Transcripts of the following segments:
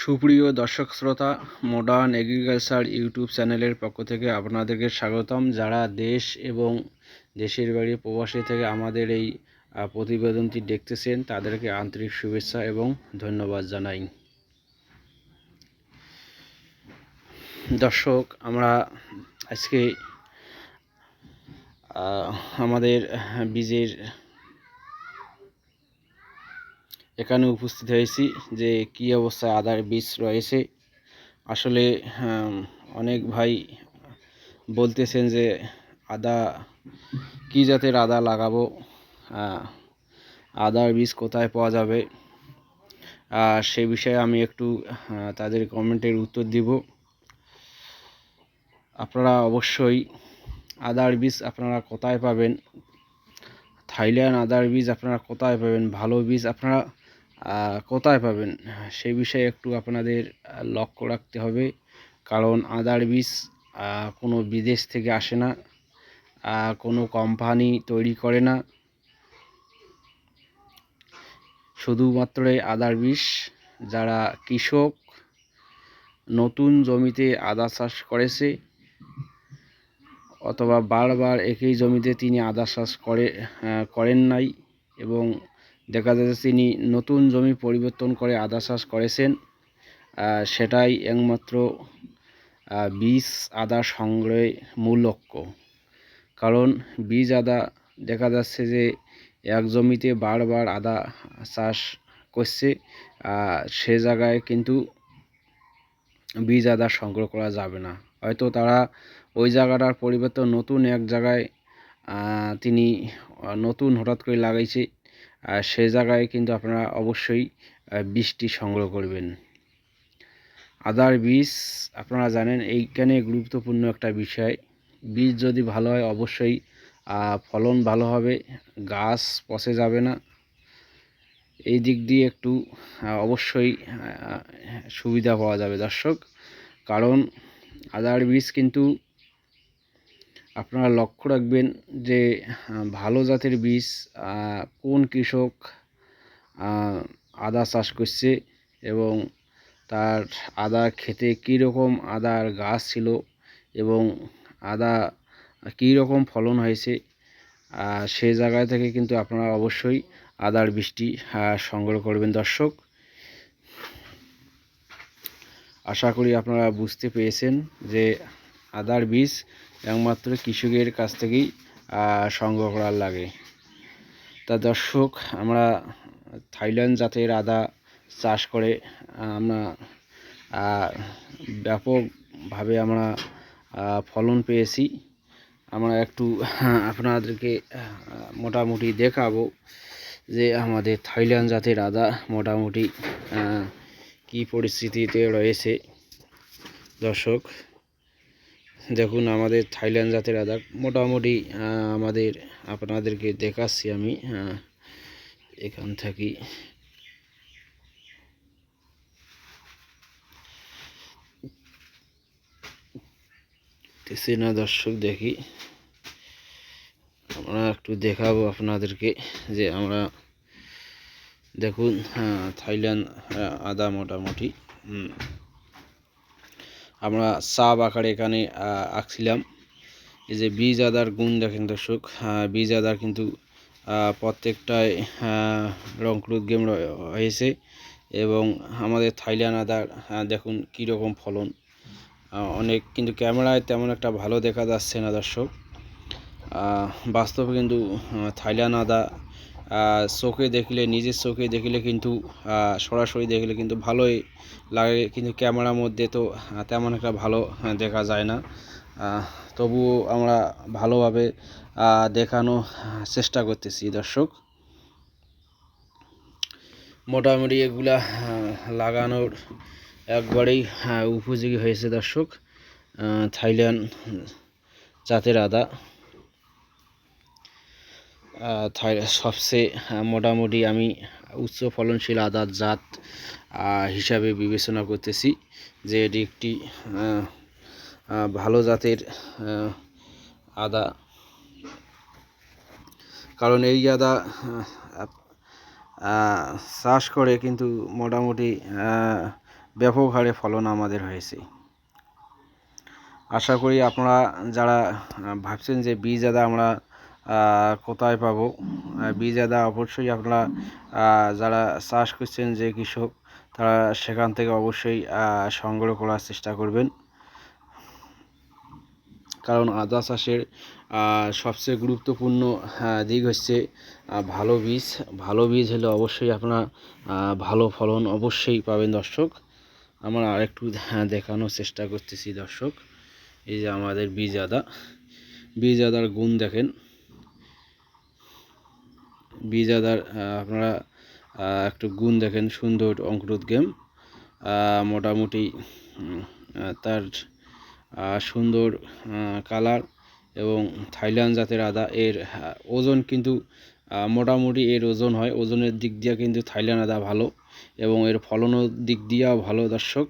সুপ্রিয় দর্শক শ্রোতা, মডার্ন এগ্রিকালচার ইউটিউব চ্যানেলের পক্ষ থেকে আপনাদেরকে স্বাগতম। যারা দেশ এবং দেশের বাইরে প্রবাসী থেকে আমাদের এই প্রতিবেদনটি দেখতেছেন তাদেরকে আন্তরিক শুভেচ্ছা এবং ধন্যবাদ জানাই। দর্শক, আমরা আজকে আমাদের বীজের এখানে উপস্থিত হয়েছি যে কী অবস্থায় আদার বীজ রয়েছে। আসলে অনেক ভাই বলতেছেন যে আদা কী জাতের আদা লাগাবো, আদার বীজ কোথায় পাওয়া যাবে, সে বিষয়ে আমি একটু তাদের কমেন্টের উত্তর দিব। আপনারা অবশ্যই আদার বীজ আপনারা কোথায় পাবেন, থাইল্যান্ড আদার বীজ আপনারা কোথায় পাবেন, ভালো বীজ আপনারা কোথায় পাবেন, সেই বিষয়ে একটু আপনাদের লক্ষ্য রাখতে হবে। কারণ আদার বীজ কোনো বিদেশ থেকে আসে না, কোনো কোম্পানি তৈরি করে না। শুধুমাত্র আদার বীজ যারা কৃষক নতুন জমিতে আদা চাষ করেছে অথবা বারবার একই জমিতে তিনি আদা চাষ করেন নাই এবং দেখা যাচ্ছে তিনি নতুন জমি পরিবর্তন করে আদা চাষ করেছেন, সেটাই একমাত্র বীজ আদা সংগ্রহের মূল লক্ষ্য। কারণ বীজ আদা দেখা যাচ্ছে যে এক জমিতে বারবার আদা চাষ করছে, সে জায়গায় কিন্তু বীজ আদা সংগ্রহ করা যাবে না। হয়তো তারা ওই জায়গাটার পরিবর্তন নতুন এক জায়গায় তিনি নতুন হঠাৎ করে লাগাইছে, সে জায়গায় কিন্তু আপনারা অবশ্যই বীজটি সংগ্রহ করবেন। আদার বীজ আপনারা জানেন এইখানে গুরুত্বপূর্ণ একটা বিষয়। বীজ যদি ভালো হয় অবশ্যই ফলন ভালো হবে, গাছ পচে যাবে না। এই দিক দিয়ে একটু অবশ্যই সুবিধা পাওয়া যাবে দর্শক। কারণ আদার বীজ কিন্তু আপনারা লক্ষ্য রাখবেন যে ভালো জাতের বীজ কোন কৃষক আদা চাষ করছে এবং তার আদা খেতে কীরকম আদার গাছ ছিল এবং আদা কী রকম ফলন হয়েছে, সে জায়গায় থেকে কিন্তু আপনারা অবশ্যই আদার বীজটি সংগ্রহ করবেন দর্শক। আশা করি আপনারা বুঝতে পেরেছেন যে আদার বীজ একমাত্র কৃষকের কাছ থেকেই সংগ্রহ করার লাগে। তা দর্শক, আমরা থাইল্যান্ড জাতের আদা চাষ করে আমরা ব্যাপকভাবে আমরা ফলন পেয়েছি। আমরা একটু আপনাদেরকে মোটামুটি দেখাবো যে আমাদের থাইল্যান্ড জাতের আদা মোটামুটি কী পরিস্থিতিতে রয়েছে। দর্শক দেখুন, আমাদের থাইল্যান্ড জাতের আদা মোটামুটি আপনাদেরকে দেখাচ্ছি আমি এখান থেকে। না দর্শক, দেখি আমরা একটু দেখাবো আপনাদেরকে যে আমরা দেখুন থাইল্যান্ড আদা মোটামুটি আমরা সাব আকারে এখানে আঁকছিলাম। এই যে বীজ আদার গুণ দেখেন দর্শক, বীজ আদার কিন্তু প্রত্যেকটায় রংক্রুদ গেম হয়েছে এবং আমাদের থাইল্যান্ড আদার দেখুন কীরকম ফলন। অনেক কিন্তু ক্যামেরায় তেমন একটা ভালো দেখা যাচ্ছে না দর্শক, বাস্তবে কিন্তু থাইল্যান্ড আদা চোখে দেখলে, নিজের চোখে দেখলে কিন্তু সরাসরি দেখলে কিন্তু ভালোই লাগে, কিন্তু ক্যামেরার মধ্যে তো তেমন একটা ভালো দেখা যায় না। তবুও আমরা ভালোভাবে দেখানো চেষ্টা করতেছি দর্শক। মোটামুটি এগুলা লাগানোর একবারেই উপযোগী হয়েছে দর্শক থাইল্যান্ড জাতের আদা। সবচেয়ে মোটামুটি আমি উচ্চ ফলনশীল আদার জাত হিসাবে বিবেচনা করতেছি যে এটি একটি ভালো জাতের আদা। কারণ এই আদা চাষ করে কিন্তু মোটামুটি ব্যাপক হারে ফলন আমাদের হয়েছে। আশা করি আপনারা যারা ভাবছেন যে বীজ আদা আমরা কোথায় পাবো, বীজ আদা অবশ্যই আপনারা যারা চাষ করছেন যে কৃষক তারা সেখান থেকে অবশ্যই সংগ্রহ করার চেষ্টা করবেন। কারণ আদা চাষের সবচেয়ে গুরুত্বপূর্ণ দিক হচ্ছে ভালো বীজ হলে অবশ্যই আপনারা ভালো ফলন অবশ্যই পাবেন। দর্শক, আমরা আরেকটু দেখানোর চেষ্টা করতেছি। দর্শক, এই যে আমাদের বীজ আদার গুণ দেখেন। বীজ আদার আপনারা একটু গুণ দেখেন, সুন্দর অঙ্কুরোদ্গম, মোটামুটি তার সুন্দর কালার এবং থাইল্যান্ড জাতের আদা। এর ওজন কিন্তু মোটামুটি এর ওজন হয়, ওজনের দিক দিয়ে কিন্তু থাইল্যান্ড আদা ভালো এবং এর ফলনের দিক দিয়েও ভালো। দর্শক,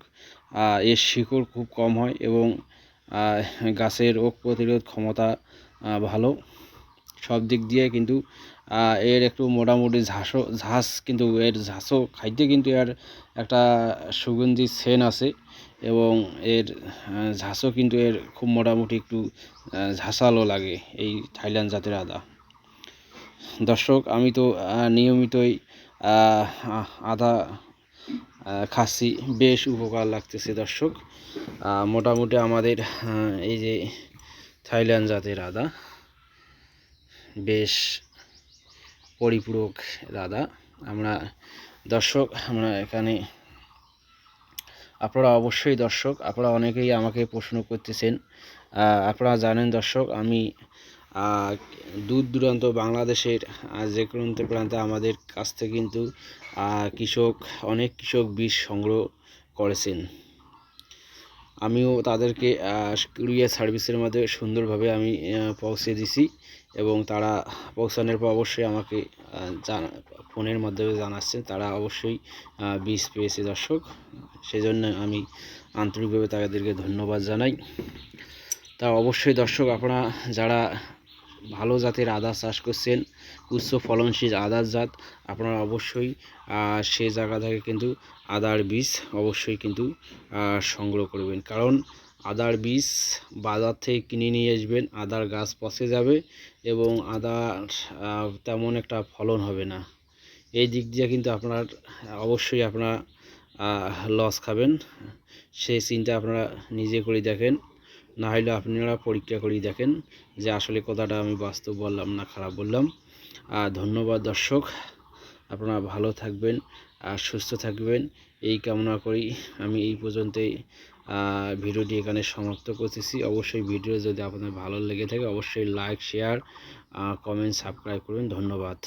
এর শিকড় খুব কম হয় এবং গাছের রোগ প্রতিরোধ ক্ষমতা ভালো। সব দিক দিয়ে কিন্তু এর একটু মোটামুটি ঝাঁস, কিন্তু এর ঝাঁসও খাইতে কিন্তু এর একটা সুগন্ধি সেন আছে এবং এর ঝাঁসও কিন্তু এর খুব মোটামুটি একটু ঝাঁসালো লাগে এই থাইল্যান্ড জাতের আদা। দর্শক, আমি তো নিয়মিতই আদা খাচ্ছি, বেশ উপকার লাগতেছে। দর্শক, মোটামুটি আমাদের এই যে থাইল্যান্ড জাতের আদা বেশ পরিপূরক আদা আমরা এখানে আপনারা অবশ্যই দর্শক, আপনারা অনেকেই আমাকে প্রশ্ন করতেছেন। আপনারা জানেন দর্শক, আমি দূর দূরান্ত বাংলাদেশের যে কোনো প্রান্তে আমাদের কাছ থেকে কিন্তু অনেক কৃষক বীজ সংগ্রহ করেছেন। আমিও তাদেরকে কুরিয়ার সার্ভিসের মাধ্যমে সুন্দরভাবে আমি পৌঁছে দিছি এবং তারা পৌঁছানোর পর অবশ্যই আমাকে ফোনের মাধ্যমে জানাচ্ছেন তারা অবশ্যই বীজ পেয়েছে। দর্শক, সেজন্য আমি আন্তরিকভাবে তাদেরকে ধন্যবাদ জানাই। তা অবশ্যই দর্শক, আপনারা যারা ভালো জাতের আদা চাষ করছেন, উচ্চ ফলনশীল আদার জাত, আপনারা অবশ্যই সে জায়গা থেকে কিন্তু আদার বীজ অবশ্যই কিন্তু সংগ্রহ করবেন। কারণ আদার বীজ বাজার থেকে কিনে নিয়ে আসবেন, আদার গাছ পচে যাবে এবং আদার তেমন একটা ফলন হবে না। এই দিক দিয়ে কিন্তু অবশ্যই আপনারা লস খাবেন। সেই চিন্তা আপনারা নিজে করে দেখেন, না হলে আপনারা পরীক্ষা করে দেখেন যে আসলে কথাটা আমি বাস্তব বললাম না খারাপ বললাম। ধন্যবাদ দর্শক, আপনারা ভালো থাকবেন আর সুস্থ থাকবেন এই কামনা করি। আমি এই পর্যন্তই ভিডিওটি এখানে সমাপ্ত করতেছি। অবশ্যই ভিডিও যদি আপনাদের ভালো লেগে থাকে অবশ্যই লাইক, শেয়ার, কমেন্ট, সাবস্ক্রাইব করবেন। ধন্যবাদ।